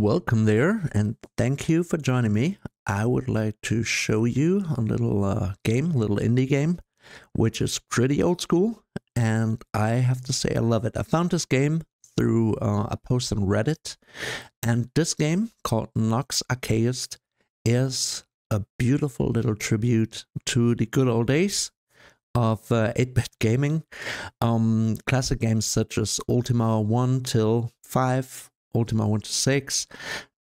Welcome there, and thank you for joining me. I would like to show you a little little indie game, which is pretty old school, and I have to say I love it. I found this game through a post on Reddit, and this game called Nox Archaist is a beautiful little tribute to the good old days of 8-bit gaming. Classic games such as Ultima 1 till 5, Ultima 1 to 6.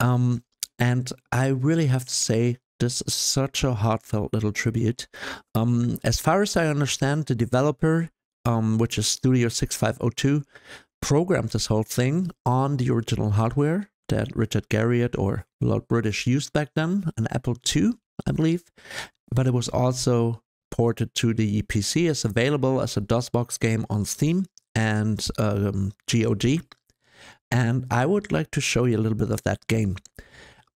And I really have to say, this is such a heartfelt little tribute. As far as I understand, the developer, which is Studio 6502, programmed this whole thing on the original hardware that Richard Garriott or Lord British used back then, an Apple II, I believe. But it was also ported to the PC, as available as a DOSBox game on Steam and GOG. And I would like to show you a little bit of that game.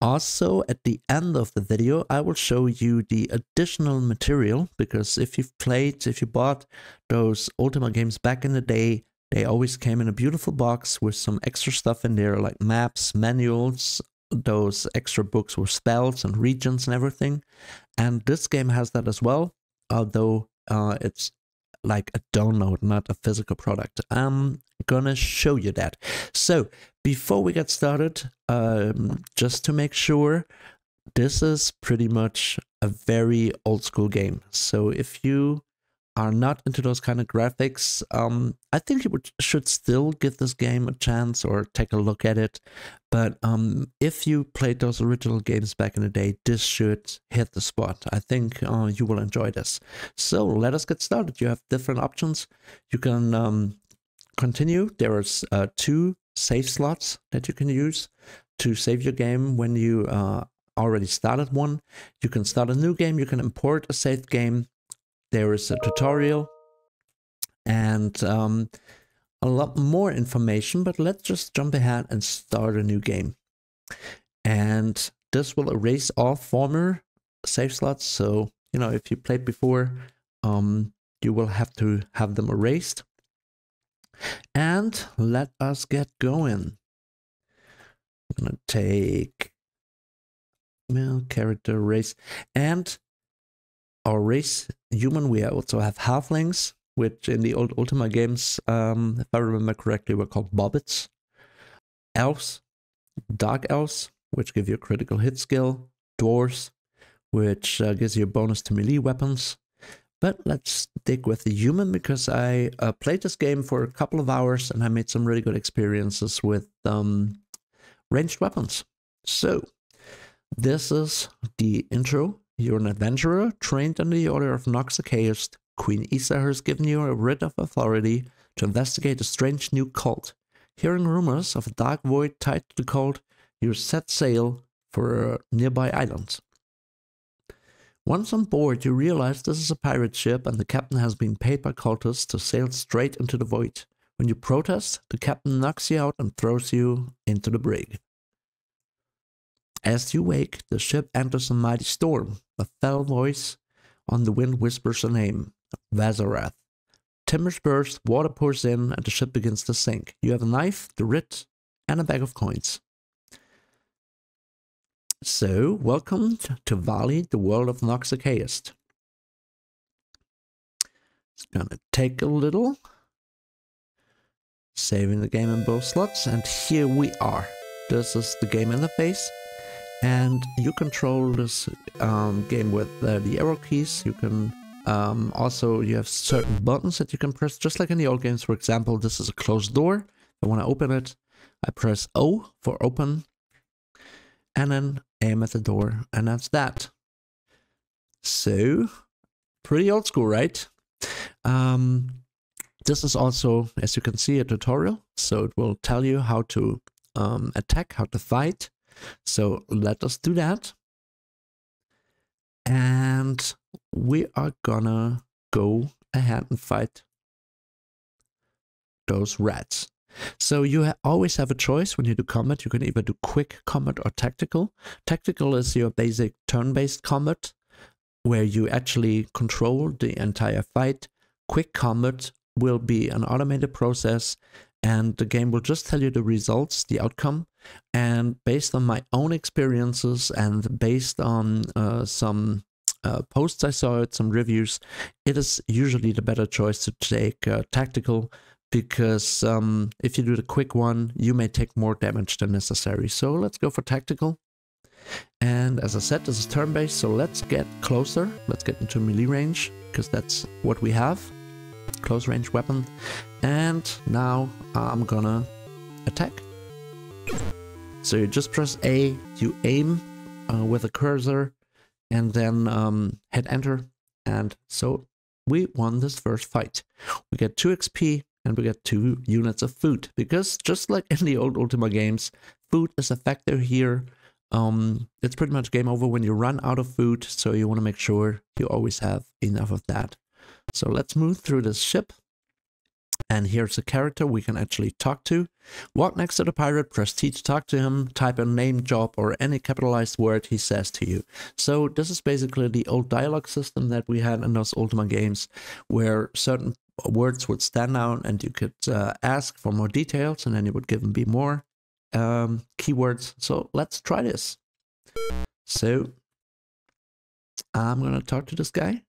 Also, at the end of the video, I will show you the additional material, because if you bought those Ultima games back in the day, they always came in a beautiful box with some extra stuff in there, like maps, manuals, those extra books with spells and regions and everything. And this game has that as well, although it's like a download, not a physical product. I'm gonna show you that. So before we get started, just to make sure, this is pretty much a very old school game. So if you are not into those kind of graphics, I think you should still give this game a chance or take a look at it. But if you played those original games back in the day, this should hit the spot. I think you will enjoy this. So let us get started. You have different options. You can continue. There is 2 save slots that you can use to save your game when you already started one. You can start a new game. You can import a saved game. There is a tutorial and a lot more information, but let's just jump ahead and start a new game. And this will erase all former save slots. So, you know, if you played before, you will have to have them erased. And let us get going. I'm gonna take character race and our race human. We also have halflings, which in the old Ultima games, if I remember correctly, were called bobbits. Elves, dark elves, which give you a critical hit skill. Dwarves, which gives you a bonus to melee weapons. But let's stick with the human, because I played this game for a couple of hours and I made some really good experiences with ranged weapons. So this is the intro. You're an adventurer trained under the order of Nox Archaist. Queen Isa has given you a writ of authority to investigate a strange new cult. Hearing rumors of a dark void tied to the cult, you set sail for a nearby island. Once on board, you realize this is a pirate ship and the captain has been paid by cultists to sail straight into the void. When you protest, the captain knocks you out and throws you into the brig. As you wake, the ship enters a mighty storm. A fell voice on the wind whispers a name, Vazarath. Timbers burst, water pours in, and the ship begins to sink. You have a knife, the writ, and a bag of coins. So, welcome to Valley, the world of Nox Archaist. It's gonna take a little. Saving the game in both slots, and here we are. This is the game interface. And you control this game with the arrow keys. You can also, you have certain buttons that you can press, just like in the old games. For example, this is a closed door. If I want to open it, I press O for open, and then aim at the door, and that's that. So, pretty old school, right? This is also, as you can see, a tutorial. So it will tell you how to attack, how to fight. So let us do that. And we are gonna go ahead and fight those rats. So you always have a choice when you do combat. You can either do quick combat or tactical. Tactical is your basic turn-based combat, where you actually control the entire fight. Quick combat will be an automated process and the game will just tell you the results, the outcome, and based on my own experiences and based on some posts I saw, some reviews, it is usually the better choice to take tactical, because if you do the quick one, you may take more damage than necessary. So let's go for tactical. And as I said, this is turn-based, so let's get closer. Let's get into melee range, because that's what we have. Close range weapon. And now I'm gonna attack. So you just press A, you aim with a cursor, and then hit enter. And so we won this first fight. We get 2 XP and we get 2 units of food, because just like in the old Ultima games, food is a factor here. It's pretty much game over when you run out of food, so you want to make sure you always have enough of that. So let's move through this ship. And here's a character we can actually talk to. Walk next to the pirate, press T to talk to him, type a name, job, or any capitalized word he says to you. So this is basically the old dialogue system that we had in those Ultima games, where certain words would stand out and you could ask for more details, and then it would give and be more keywords. So let's try this. So I'm gonna talk to this guy.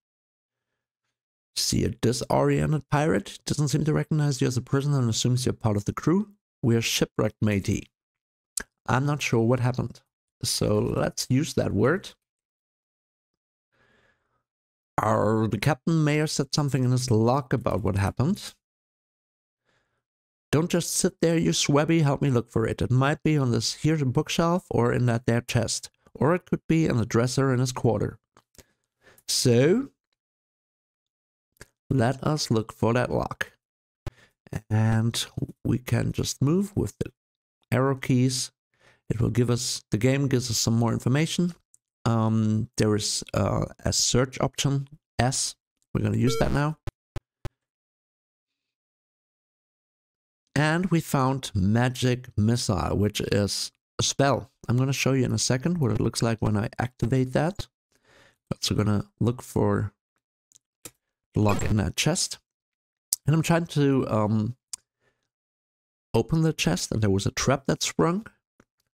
See a disoriented pirate, doesn't seem to recognize you as a prisoner and assumes you're part of the crew. We're shipwrecked, matey. I'm not sure what happened, so let's use that word. The captain may have said something in his log about what happened. Don't just sit there, you swabby, help me look for it. It might be on this here bookshelf or in that there chest. Or it could be in the dresser in his quarter. So let us look for that lock. And we can just move with the arrow keys. It will give us, the game gives us some more information. There is a search option, S. We're going to use that now. And we found Magic Missile, which is a spell. I'm going to show you in a second what it looks like when I activate that. So we're going to look for the lock in that chest. And I'm trying to open the chest, and there was a trap that sprung.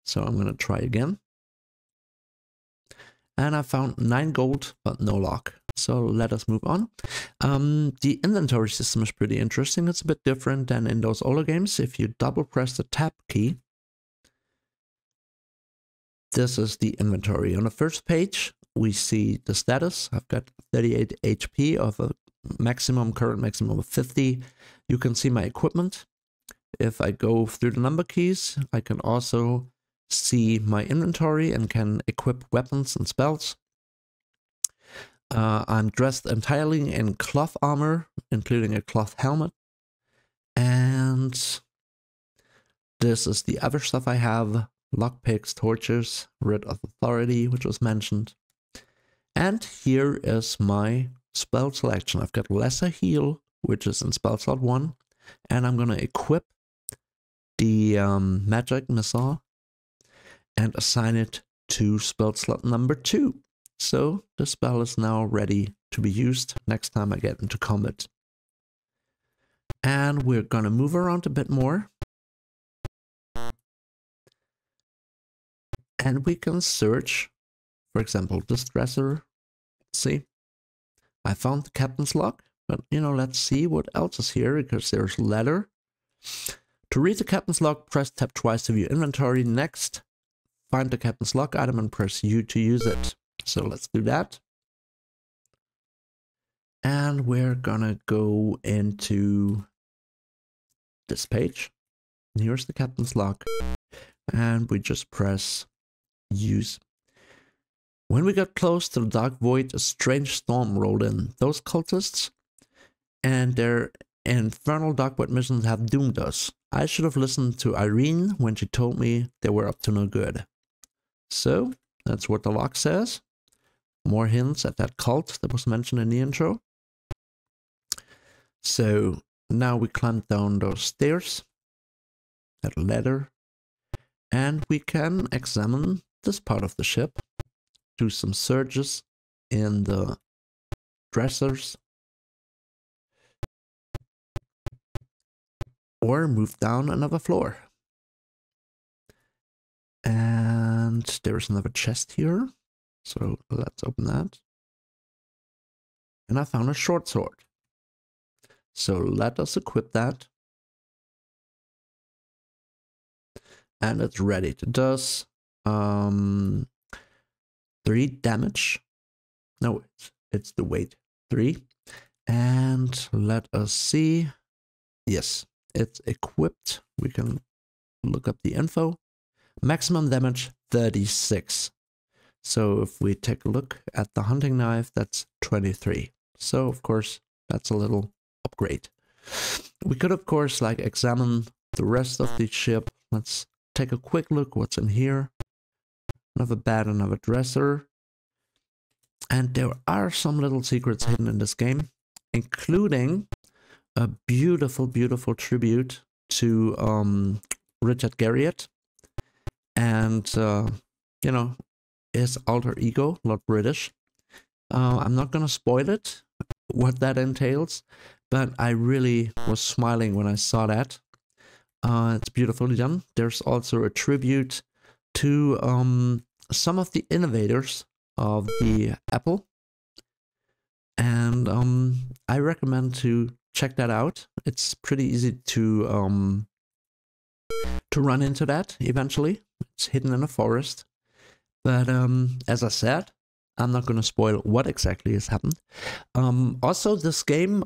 So I'm going to try again. And I found 9 gold, but no lock. So let us move on. The inventory system is pretty interesting. It's a bit different than in those older games. If you double press the tab key, this is the inventory. On the first page, we see the status. I've got 38 HP of a current maximum of 50. You can see my equipment. If I go through the number keys, I can also see my inventory and can equip weapons and spells. I'm dressed entirely in cloth armor, including a cloth helmet. And this is the other stuff I have. Lockpicks, torches, writ of authority, which was mentioned. And here is my spell selection. I've got Lesser Heal, which is in spell slot 1. And I'm going to equip the Magic Missile and assign it to spell slot number 2. So the spell is now ready to be used next time I get into combat. And we're gonna move around a bit more. And we can search, for example, this dresser. Let's see. I found the captain's log, but let's see what else is here, because there's letter. To read the captain's log, press tab twice to view inventory. Next, find the captain's log item and press U to use it. So let's do that. And we're gonna go into this page. Here's the captain's log. And we just press use. When we got close to the dark void, a strange storm rolled in. Those cultists and their infernal dark void missions have doomed us. I should have listened to Irene when she told me they were up to no good. So that's what the log says. More hints at that cult that was mentioned in the intro. So now we climb down those stairs, that ladder, and we can examine this part of the ship, do some searches in the dressers. or move down another floor. And there's another chest here. So let's open that. And I found a short sword. So let us equip that. And it's ready. It does 3 damage. No, it's the weight. 3. And let us see. Yes, it's equipped. We can look up the info. Maximum damage 36. So if we take a look at the hunting knife, that's 23. So of course, that's a little upgrade. We could of course like examine the rest of the ship. Let's take a quick look what's in here. Another bed, another dresser. And there are some little secrets hidden in this game, including a beautiful, beautiful tribute to Richard Garriott and, you know, his alter ego, Lord British. I'm not going to spoil it, what that entails, but I really was smiling when I saw that. It's beautifully done. There's also a tribute to some of the innovators of the Apple, and I recommend to check that out. It's pretty easy to run into that eventually. It's hidden in a forest, but as I said, I'm not going to spoil what exactly has happened. Also, this game,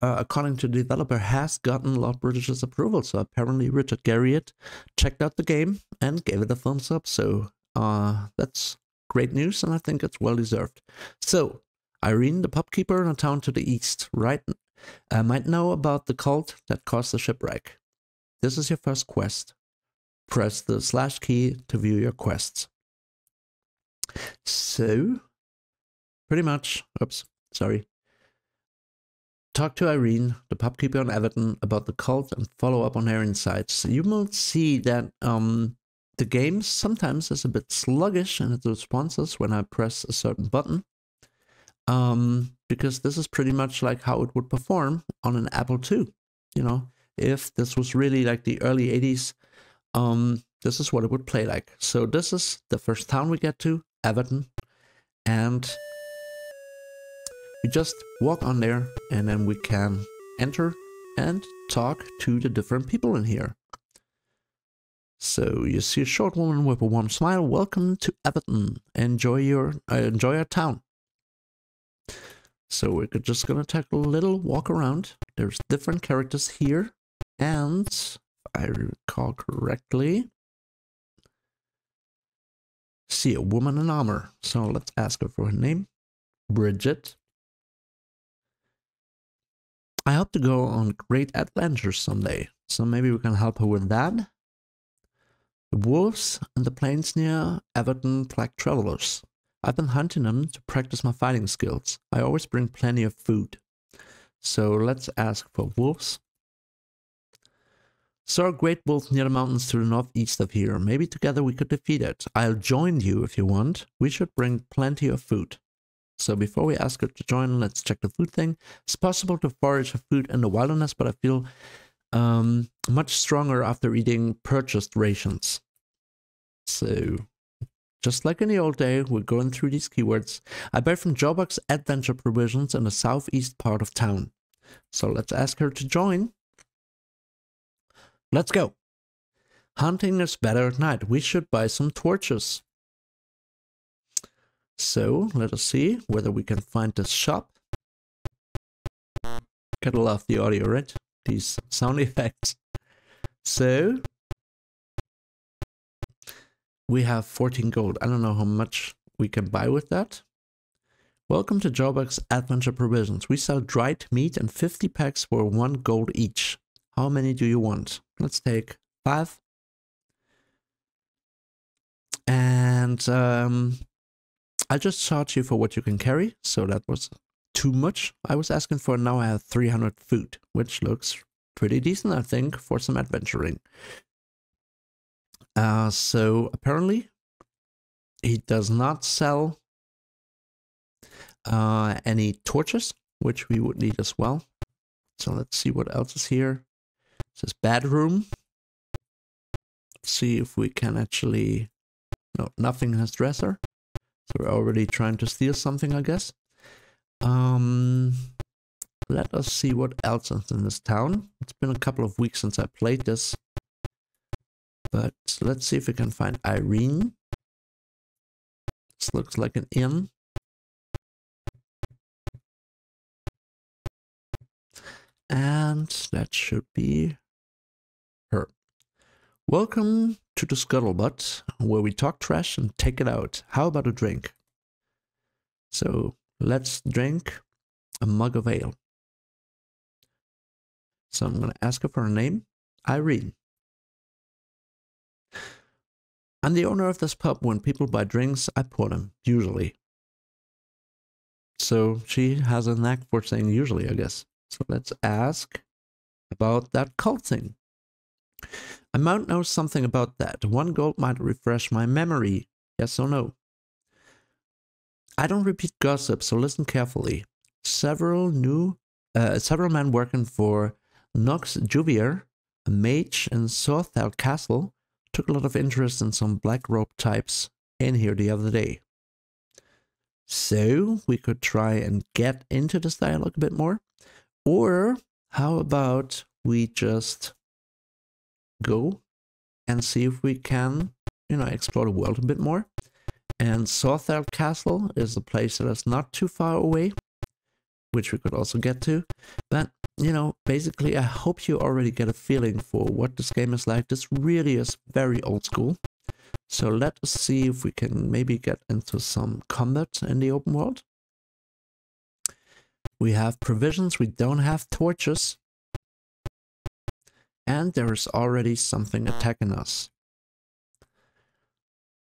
according to the developer, has gotten Lord British's approval. So apparently Richard Garriott checked out the game and gave it a thumbs up. So that's great news, and I think it's well deserved. So Irene, the pubkeeper in a town to the east, right, might know about the cult that caused the shipwreck. This is your first quest. Press the / key to view your quests. So, pretty much, talk to Irene, the pubkeeper in Everton, about the cult and follow up on her insights. You will see that the game sometimes is a bit sluggish in its responses when I press a certain button. Because this is pretty much like how it would perform on an Apple II. You know, if this was really like the early 80s, this is what it would play like. So this is the first town we get to, Everton, and we just walk on there and then we can enter and talk to the different people in here. So you see a short woman with a warm smile. Welcome to Everton. Enjoy our town. So we're just gonna take a little walk around. There's different characters here, and if I recall correctly, see a woman in armor. So let's ask her for her name. Bridget. I hope to go on great adventures someday, so maybe we can help her with that. The wolves and the plains near Everton plague travelers. I've been hunting them to practice my fighting skills. I always bring plenty of food. So let's ask for wolves. Saw a great wolf near the mountains to the northeast of here. Maybe together we could defeat it. I'll join you if you want. We should bring plenty of food. So before we ask her to join, let's check the food thing. It's possible to forage for food in the wilderness, but I feel much stronger after eating purchased rations. So, just like in the old day, we're going through these keywords. I buy from Jobuck's Adventure Provisions in the southeast part of town. So let's ask her to join. Let's go. Hunting is better at night. We should buy some torches. So let us see whether we can find this shop. Gotta love the audio, right? These sound effects. So we have 14 gold. I don't know how much we can buy with that. Welcome to Jobuck's Adventure Provisions. We sell dried meat and 50 packs for 1 gold each. How many do you want? Let's take 5. And I just charge you for what you can carry. So that was too much I was asking for. Now I have 300 food, which looks pretty decent, I think, for some adventuring. So apparently he does not sell any torches, which we would need as well. So let's see what else is here. This is bedroom. See if we can actually... No, nothing has dresser. So we're already trying to steal something, I guess. Let us see what else is in this town. It's been a couple of weeks since I played this. But let's see if we can find Irene. This looks like an inn. And that should be her. Welcome to the Scuttlebutt, where we talk trash and take it out. How about a drink? So let's drink a mug of ale. So I'm going to ask her for her name, Irene. I'm the owner of this pub. When people buy drinks, I pour them, usually. So she has a knack for saying usually, I guess. So let's ask about that cult thing. I might know something about that. 1 gold might refresh my memory. Yes or no? I don't repeat gossip, so listen carefully. Several men working for Nox Archaist, a mage in Sorthal Castle, took a lot of interest in some black robe types in here the other day. So we could try and get into this dialogue a bit more. Or how about we just go and see if we can, explore the world a bit more. And Sorthal Castle is a place that is not too far away, which we could also get to. But, basically I hope you already get a feeling for what this game is like. This really is very old school. So let us see if we can maybe get into some combat in the open world. We have provisions, we don't have torches. And there is already something attacking us.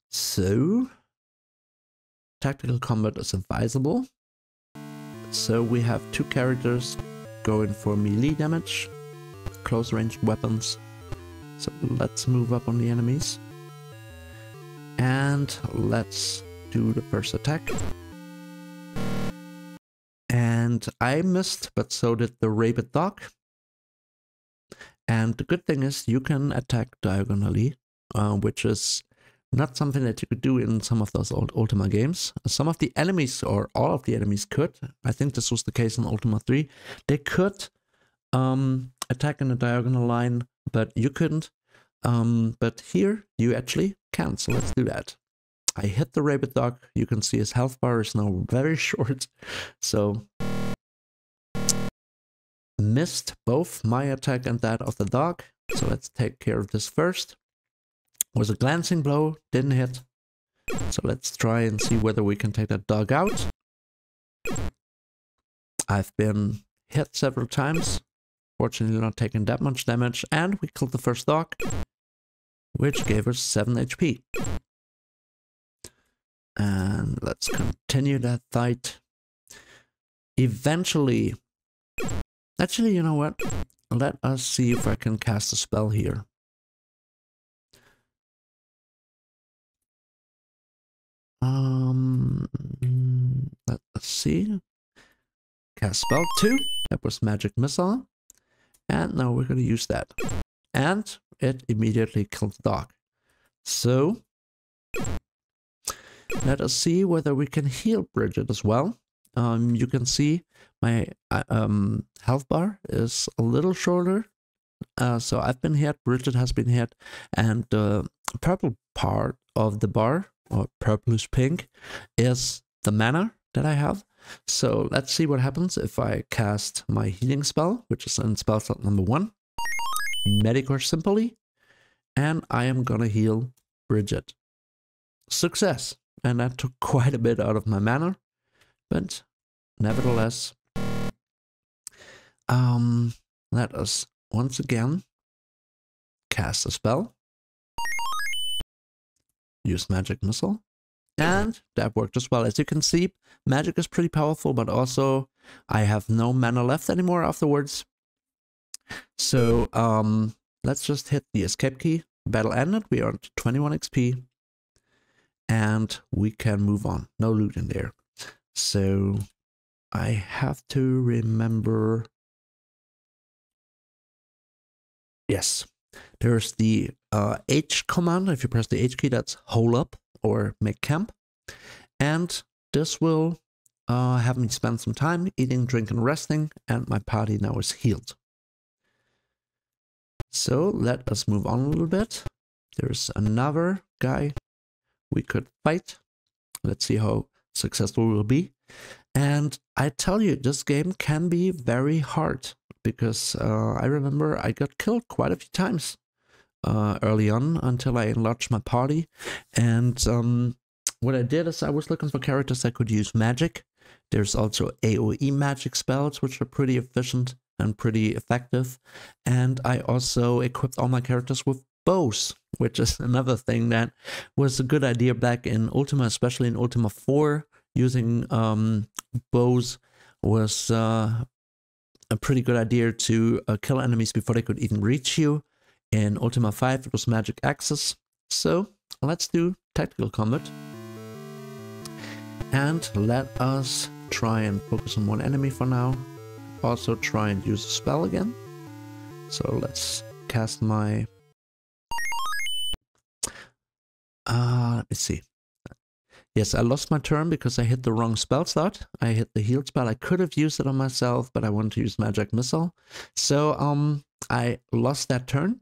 So, tactical combat is advisable. So we have 2 characters going for melee damage, close ranged weapons. So let's move up on the enemies. And let's do the first attack. And I missed, but so did the rabid dog. And the good thing is you can attack diagonally, which is not something that you could do in some of those old Ultima games. Some of the enemies, or all of the enemies, could. I think this was the case in Ultima 3. They could attack in a diagonal line, but you couldn't. But here you actually can, so let's do that. I hit the rabid dog. You can see his health bar is now very short. So missed both my attack and that of the dog. So let's take care of this first. Was a glancing blow, didn't hit. So let's try and see whether we can take that dog out. I've been hit several times. Fortunately not taking that much damage. And we killed the first dog, which gave us 7 HP. And let's continue that fight. Eventually... Actually, you know what? Let us see if I can cast a spell here. Let's see. Cast spell 2. That was magic missile. And now we're going to use that. And it immediately killed the dog. So let us see whether we can heal Bridget as well. You can see my health bar is a little shorter. So I've been hit, Bridget has been hit, and the purple part of the bar, or purplish pink, is the mana that I have. So let's see what happens if I cast my healing spell, which is in spell slot number 1, Medicor Simply, and I am gonna heal Bridget. Success! And that took quite a bit out of my mana, but nevertheless, let us once again cast a spell, use magic missile, and that worked as well. As you can see, magic is pretty powerful, but also I have no mana left anymore afterwards. So let's just hit the escape key. Battle ended. We are at 21 XP, and we can move on. No loot in there. So I have to remember. Yes, there's the H command. If you press the H key, that's hole up or make camp. And this will have me spend some time eating, drinking, resting, and my party now is healed. So let us move on a little bit. There's another guy we could fight. Let's see how successful we'll be. And I tell you, this game can be very hard because I remember I got killed quite a few times early on until I enlarged my party. And what I did is I was looking for characters that could use magic. There's also AoE magic spells, which are pretty efficient and pretty effective. And I also equipped all my characters with bows, which is another thing that was a good idea back in Ultima, especially in Ultima 4. Using bows was a pretty good idea to kill enemies before they could even reach you. In Ultima 5, it was magic axes. So let's do tactical combat. And let us try and focus on one enemy for now. Also try and use a spell again. So let's cast my... let me see. Yes, I lost my turn because I hit the wrong spell slot. I hit the heal spell. I could have used it on myself, but I wanted to use magic missile. So I lost that turn.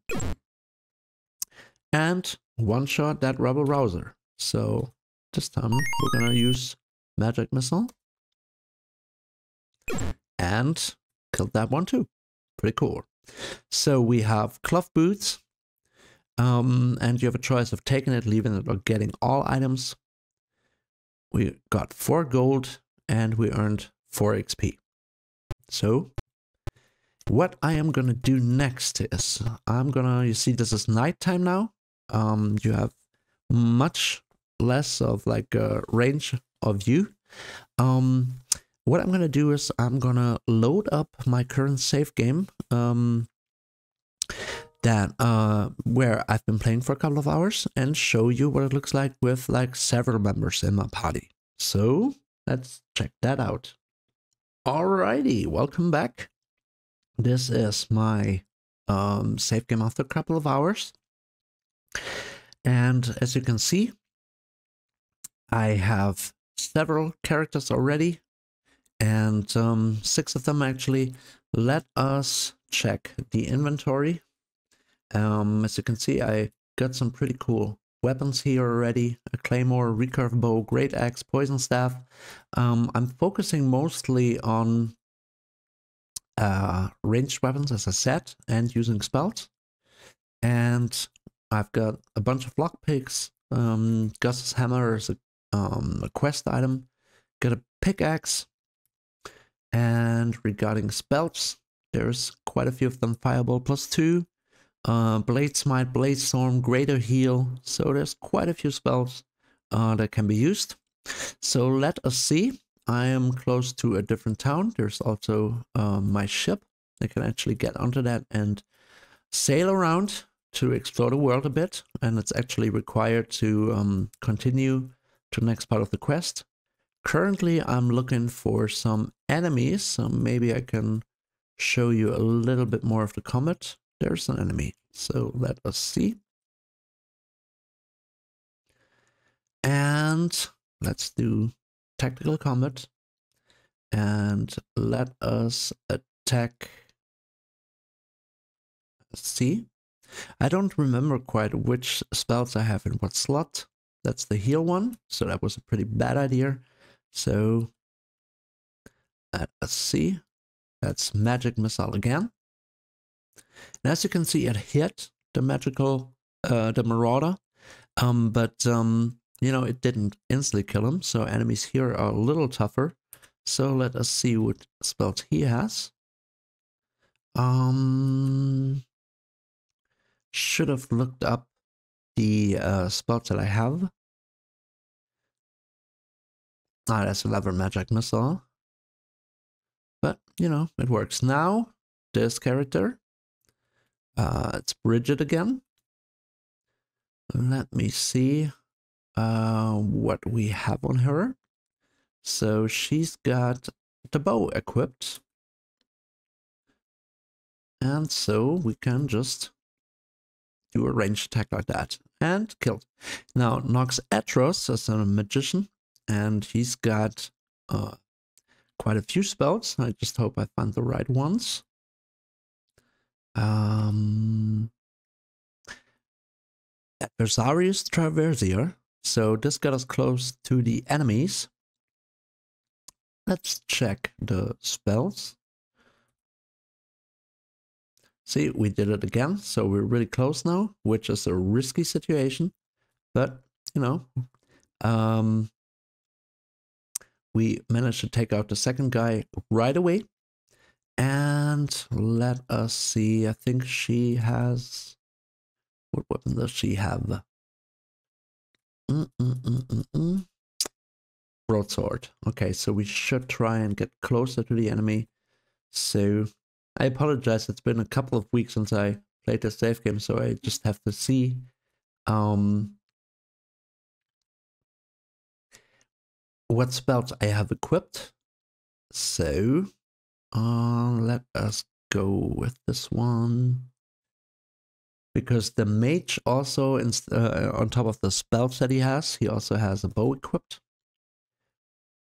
And one shot that rebel rouser. So this time we're gonna use magic missile. And killed that one too. Pretty cool. So we have cloth boots. And you have a choice of taking it, leaving it, or getting all items. We got 4 gold and we earned 4 XP. So what I am gonna do next is you see this is nighttime now. You have much less of like a range of view. What I'm gonna do is I'm gonna load up my current save game where I've been playing for a couple of hours and show you what it looks like with like several members in my party. So let's check that out. Alrighty, welcome back. This is my save game after a couple of hours. And as you can see, I have several characters already and 6 of them actually. Let us check the inventory. As you can see, I got some pretty cool weapons here already. A claymore, recurve bow, great axe, poison staff. I'm focusing mostly on ranged weapons, as I said, and using spells. And I've got a bunch of lockpicks. Gus's hammer is a quest item. Got a pickaxe. And regarding spells, there's quite a few of them. Fireball +2. Blade Smite, Blade Storm, Greater Heal. So there's quite a few spells that can be used. So let us see. I am close to a different town. There's also my ship. I can actually get onto that and sail around to explore the world a bit. And it's actually required to continue to the next part of the quest. Currently, I'm looking for some enemies. So maybe I can show you a little bit more of the combat. There's an enemy. So let us see. And let's do tactical combat. And let us attack. Let's see. I don't remember quite which spells I have in what slot. That's the heal one. So that was a pretty bad idea. So let us see. That's magic missile again. And as you can see, it hit the magical, the marauder, but you know, it didn't instantly kill him. So enemies here are a little tougher. So let us see what spells he has. Should have looked up the spells that I have. Ah, that's a lever magic missile. But you know, it works. Now this character. It's Bridget again. Let me see what we have on her. So she's got the bow equipped. And so we can just do a ranged attack like that. And killed. Now, Nox Archaist is a magician, and he's got quite a few spells. I just hope I find the right ones. Adversarius Traversier. So this got us close to the enemies. Let's check the spells. See, we did it again, so we're really close now, which is a risky situation. But, you know, we managed to take out the second guy right away. And let us see, I think she has... What weapon does she have? Broadsword. Okay, so we should try and get closer to the enemy. So, I apologize, it's been a couple of weeks since I played the save game, so I just have to see what spells I have equipped. So, let us go with this one. Because the mage also, on top of the spells that he also has a bow equipped.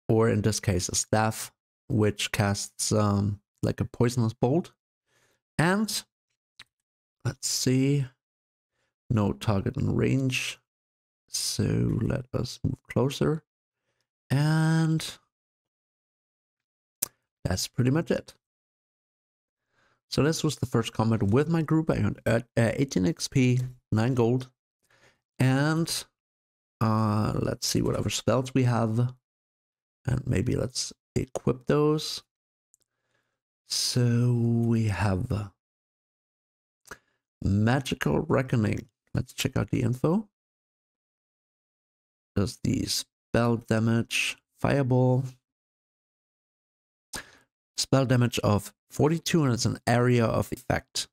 Or in this case, a staff, which casts like a poisonous bolt. And, let's see, no target in range. So let us move closer. And that's pretty much it. So this was the first combat with my group. I earned 18 XP, 9 gold. And let's see what other spells we have. And maybe let's equip those. So we have Magical Reckoning. Let's check out the info. Does the spell damage, Fireball. Spell damage of 42, and it's an area of effect.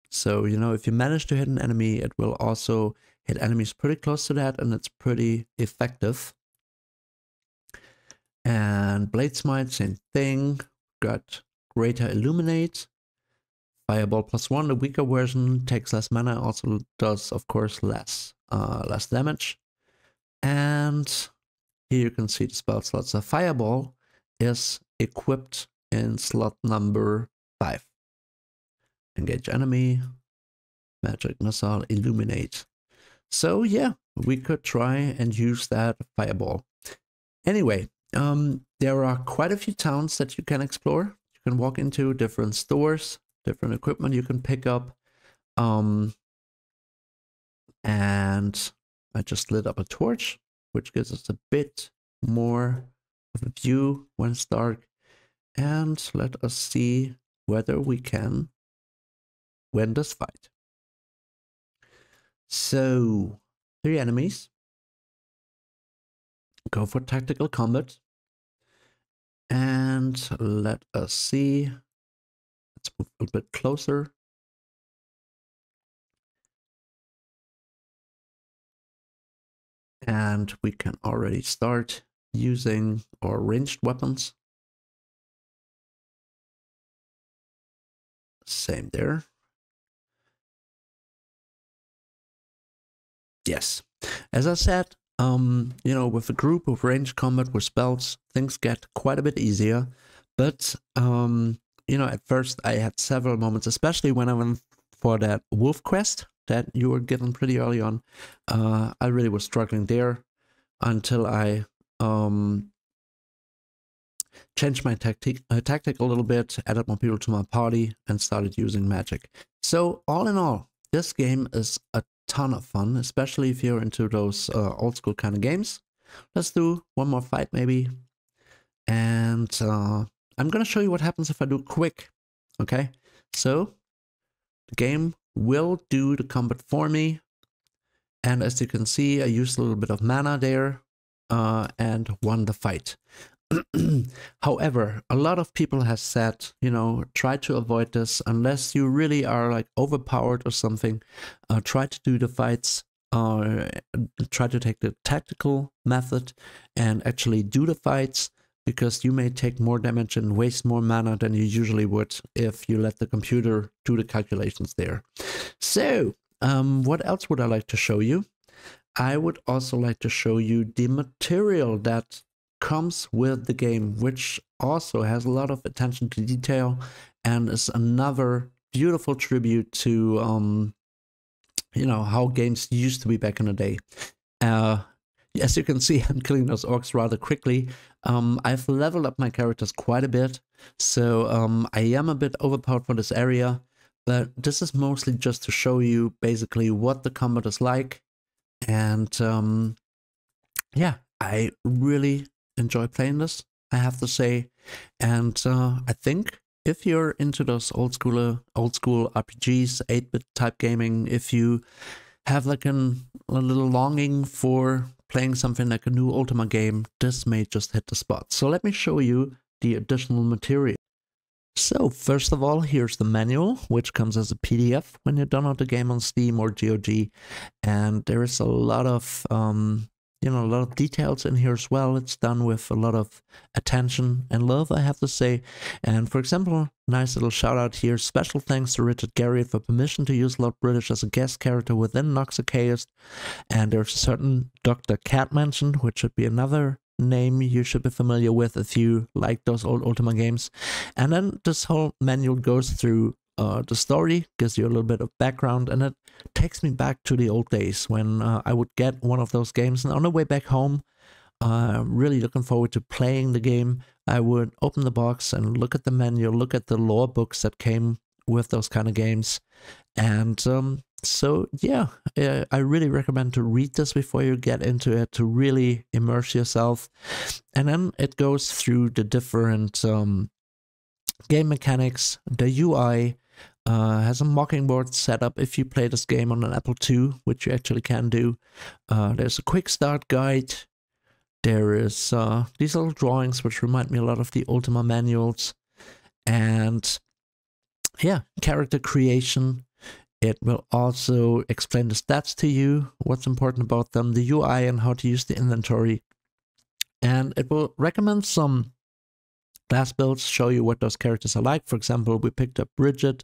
So, you know, if you manage to hit an enemy, it will also hit enemies pretty close to that, and it's pretty effective. And Blade Smite, same thing. Got Greater Illuminate. Fireball +1, the weaker version, takes less mana, also does, of course, less damage. And here you can see the spell slots. The Fireball is equipped in slot number 5. Engage enemy, magic missile, illuminate. So yeah, we could try and use that Fireball. Anyway, there are quite a few towns that you can explore. You can walk into different stores, different equipment you can pick up. And I just lit up a torch, which gives us a bit more of a view when it's dark. And let us see whether we can win this fight. So, 3 enemies. Go for tactical combat. And let us see. Let's move a bit closer. And we can already start using our ranged weapons. Same there. Yes. As I said, you know, with a group of ranged combat with spells, things get quite a bit easier. But, you know, at first I had several moments, especially when I went for that wolf quest that you were given pretty early on. I really was struggling there until I changed my tactic a little bit, added more people to my party, and started using magic. So all in all, this game is a ton of fun, especially if you're into those old school kind of games. Let's do one more fight maybe. And I'm gonna show you what happens if I do quick. Okay, so the game will do the combat for me. And as you can see, I used a little bit of mana there and won the fight. However, a lot of people have said, you know, try to avoid this unless you really are like overpowered or something. Try to do the fights, try to take the tactical method and actually do the fights, because you may take more damage and waste more mana than you usually would if you let the computer do the calculations there. So, What else would I like to show you? I would also like to show you the material that comes with the game, which also has a lot of attention to detail and is another beautiful tribute to how games used to be back in the day. As you can see, I'm killing those orcs rather quickly. I've leveled up my characters quite a bit, so I am a bit overpowered for this area, but this is mostly just to show you basically what the combat is like. And yeah, I really enjoy playing this, I have to say. And I think if you're into those old school RPGs, 8-bit type gaming, if you have like a little longing for playing something like a new Ultima game, this may just hit the spot. So let me show you the additional material. So first of all, here's the manual, which comes as a PDF when you download the game on Steam or GOG, and there is a lot of a lot of details in here as well. It's done with a lot of attention and love, I have to say. And for example, nice little shout out here. Special thanks to Richard Garriott for permission to use Lord British as a guest character within Nox Archaist. And there's a certain Dr. Cat mentioned, which should be another name you should be familiar with if you like those old Ultima games. And then this whole manual goes through the story, gives you a little bit of background, and it takes me back to the old days when I would get one of those games, and on the way back home, really looking forward to playing the game, I would open the box and look at the manual, look at the lore books that came with those kind of games. And so yeah, I really recommend to read this before you get into it, to really immerse yourself. And then it goes through the different game mechanics. The UI has a mockingbird setup if you play this game on an Apple II, which you actually can do. There's a quick start guide. There is these little drawings which remind me a lot of the Ultima manuals. And yeah, character creation. It will also explain the stats to you, what's important about them, the UI and how to use the inventory. And it will recommend some class builds, show you what those characters are like. For example, we picked up Bridget,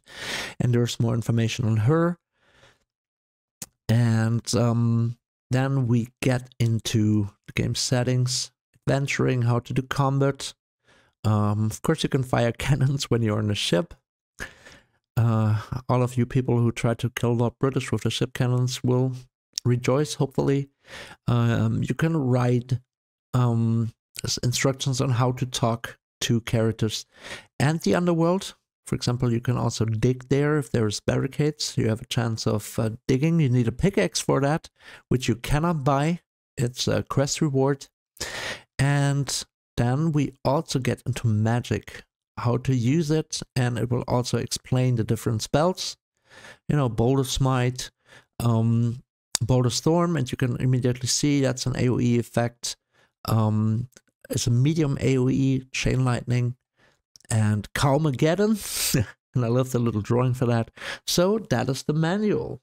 and there's more information on her. And then we get into the game settings, adventuring, how to do combat. Of course, you can fire cannons when you're on a ship. All of you people who try to kill Lord British with the ship cannons will rejoice, hopefully. You can write instructions on how to talk to characters and the underworld. For example, you can also dig there if there's barricades. You have a chance of digging. You need a pickaxe for that, which you cannot buy. It's a quest reward. And then we also get into magic, how to use it, and it will also explain the different spells. Boulder Smite, Boulder Storm, and you can immediately see that's an AoE effect. It's a medium AoE, Chain Lightning, and Calmageddon. And I love the little drawing for that. So that is the manual.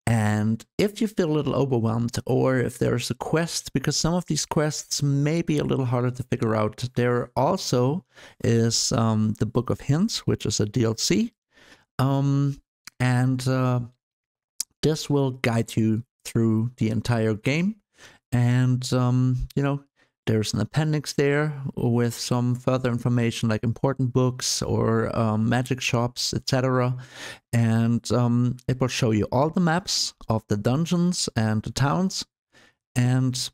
And if you feel a little overwhelmed, or if there's a quest, because some of these quests may be a little harder to figure out, there also is the Book of Hints, which is a DLC. And this will guide you through the entire game. And, there's an appendix there with some further information like important books or magic shops, etc. And it will show you all the maps of the dungeons and the towns. And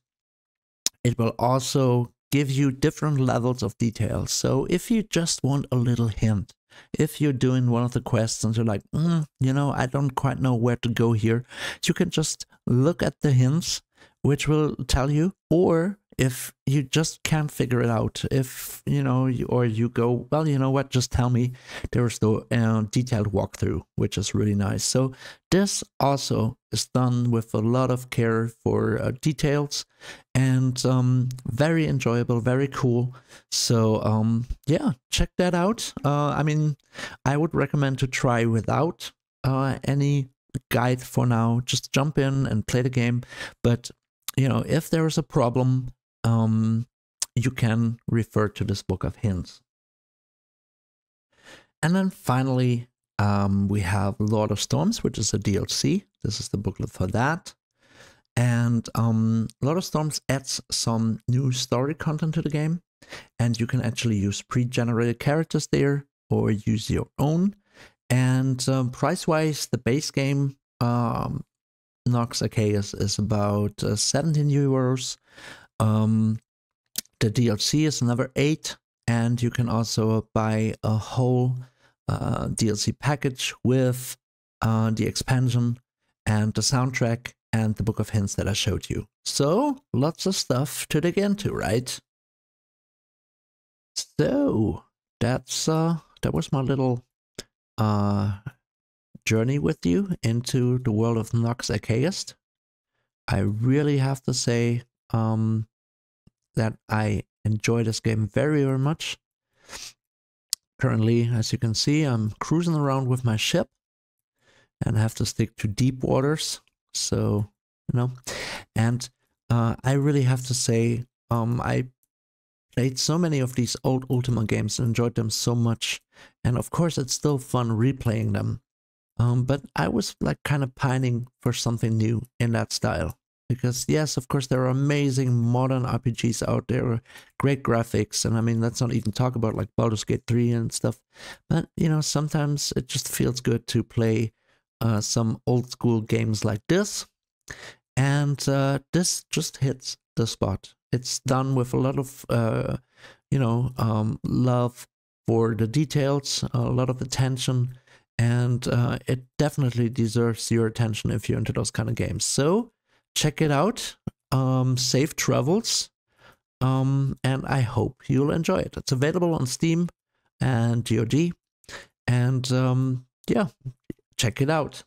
it will also give you different levels of detail. So if you just want a little hint, if you're doing one of the quests and you're like, I don't quite know where to go here, you can just look at the hints, which will tell you. Or if you just can't figure it out, if or you go, well, you know what, just tell me. There's the detailed walkthrough, which is really nice. So this also is done with a lot of care for details, and very enjoyable, very cool. So yeah, check that out. I would recommend to try without any guide for now. Just jump in and play the game. But if there is a problem, you can refer to this Book of Hints. And then finally, We have Lord of Storms, which is a DLC. This is the booklet for that. And Lord of Storms adds some new story content to the game. And you can actually use pre-generated characters there or use your own. And price-wise, the base game, Nox Archaist, is about 17 euros. The DLC is another 8. And you can also buy a whole DLC package with the expansion and the soundtrack and the book of hints that I showed you. So lots of stuff to dig into, right? So that's that was my little journey with you into the world of Nox Archaist. I really have to say that I enjoy this game very, very much. Currently, as you can see, I'm cruising around with my ship and have to stick to deep waters. So, you know, and I really have to say, I played so many of these old Ultima games and enjoyed them so much. And of course, it's still fun replaying them. But I was like kind of pining for something new in that style. Because yes, of course, there are amazing modern RPGs out there, great graphics. And I mean, let's not even talk about like Baldur's Gate 3 and stuff. But, you know, sometimes it just feels good to play some old school games like this. And this just hits the spot. It's done with a lot of, love for the details, a lot of attention. And it definitely deserves your attention if you're into those kind of games. So check it out. Safe travels. And I hope you'll enjoy it. It's available on Steam and GOG. And yeah, check it out.